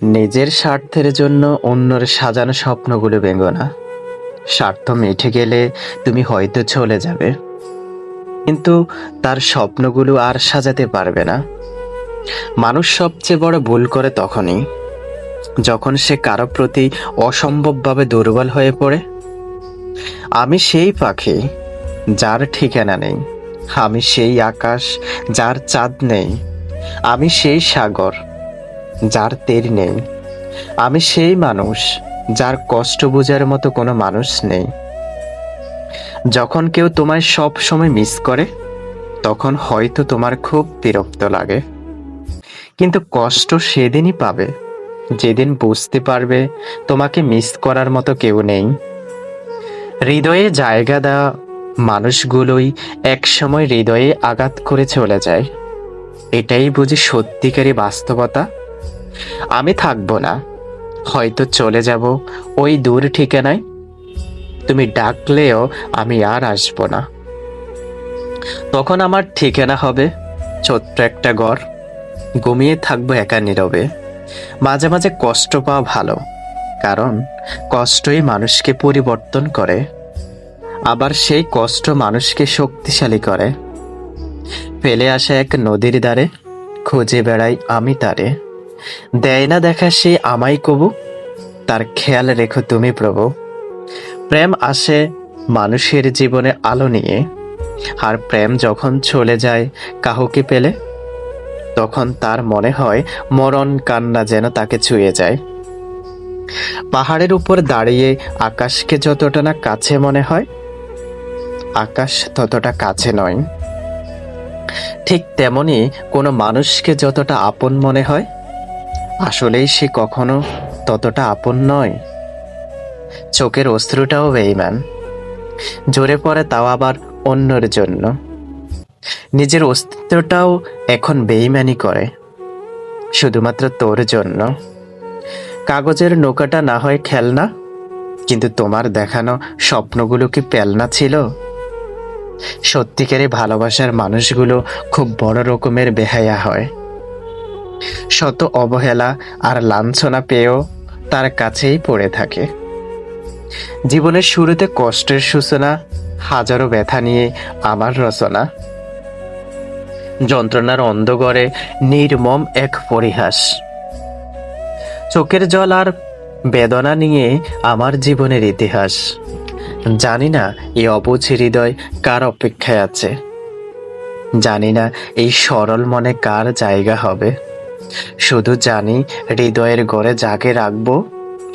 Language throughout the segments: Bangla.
নিজের স্বার্থের জন্য অন্যের সাজানো স্বপ্নগুলো ভেঙো না। স্বার্থ মিটে গেলে তুমি হয়তো চলে যাবে, কিন্তু তার স্বপ্নগুলো আর সাজাতে পারবে না। মানুষ সবচেয়ে বড় ভুল করে তখনই, যখন সে কারো প্রতি অসম্ভবভাবে দুর্বল হয়ে পড়ে। আমি সেই পাখি যার ঠিকানা নেই, আমি সেই আকাশ যার চাঁদ নেই, আমি সেই সাগর যার তীর নেই, আমি সেই মানুষ যার কষ্ট বোঝার মতো কোনো মানুষ নেই। যখন কেউ তোমায় সব সময় মিস করে, তখন হয়তো তোমার খুব বিরক্ত লাগে, কিন্তু কষ্ট সেদিনই পাবে যেদিন বুঝতে পারবে তোমাকে মিস করার মতো কেউ নেই। হৃদয়ে জায়গা দেওয়া মানুষগুলোই একসময় হৃদয়ে আঘাত করে চলে যায়। এটাই বুঝি সত্যিকারই বাস্তবতা। আমি থাকবো না, হয়তো চলে যাব ওই দূর ঠিকানায়। তুমি ডাকলেও আমি আর আসবো না। তখন আমার ঠিকানা হবে ছোট্ট একটা ঘর, ঘুমিয়ে থাকবো একা নীরবে। মাঝে মাঝে কষ্ট পাওয়া ভালো, কারণ কষ্টই মানুষকে পরিবর্তন করে, আবার সেই কষ্ট মানুষকে শক্তিশালী করে। ফেলে আসা এক নদীর ধারে খুঁজে বেড়াই আমি তারে, দেয় না দেখা সে আমায় কবু, তার খেয়াল রেখো তুমি প্রভু। প্রেম আসে মানুষের জীবনে আলো নিয়ে, আর প্রেম যখন চলে যায় কাহুকে পেলে, তখন তার মনে হয় মরণ কান্না যেন তাকে ছুঁয়ে যায়। পাহাড়ের উপর দাঁড়িয়ে আকাশকে যতটা না কাছে মনে হয়, আকাশ ততটা কাছে নয়। ঠিক তেমনি কোনো মানুষকে যতটা আপন মনে হয়, আসলেই সে কখনো ততটা আপন নয়। চোখের অশ্রুটাও বেঈমান, ঝরে পড়ে তাও আবার অন্যের জন্য। নিজের অস্তিত্বটাও এখন বেঈমানি করে, শুধুমাত্র তোর জন্য। কাগজের নৌকাটা না হয় খেলনা, কিন্তু তোমার দেখানো স্বপ্নগুলো কি পেলনা ছিল? সত্যিকারে ভালোবাসার মানুষগুলো খুব বড় রকমের বেহায়া হয়। শত অবহেলা আর লাঞ্ছনা পেয়েও তার কাছেই পড়ে থাকে। জীবনের শুরুতে কষ্টের সূচনা, হাজারো ব্যথা নিয়ে আমার রচনা। যন্ত্রণার অন্ধকারে নির্মম এক পরিহাস। চোখের জল আর বেদনা নিয়ে আমার জীবনের ইতিহাস। জানি না এই অবুঝ হৃদয় কার অপেক্ষায় আছে, জানি না এই সরল মনে কার জায়গা হবে। শুধু জানি হৃদয়ের ঘরে যাকে রাখবো,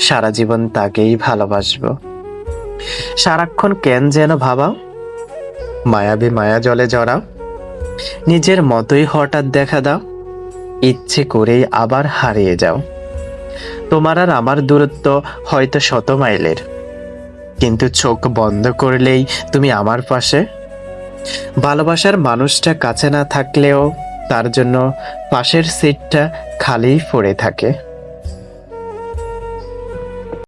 সারা জীবন তাকেই ভালোবাসবো। সারাক্ষণ কেন যেন ভাবাও, মায়াবী মায়া জলে জড়াও, নিজের মতোই হঠাৎ দেখা দাও, ইচ্ছে করেই আবার হারিয়ে যাও। তোমার আর আমার দূরত্ব হয়তো 100 মাইলের, কিন্তু চোখ বন্ধ করলেই তুমি আমার পাশে। ভালোবাসার মানুষটা কাছে না থাকলেও তার জন্য পাশের সিটটা খালিই পড়ে থাকে।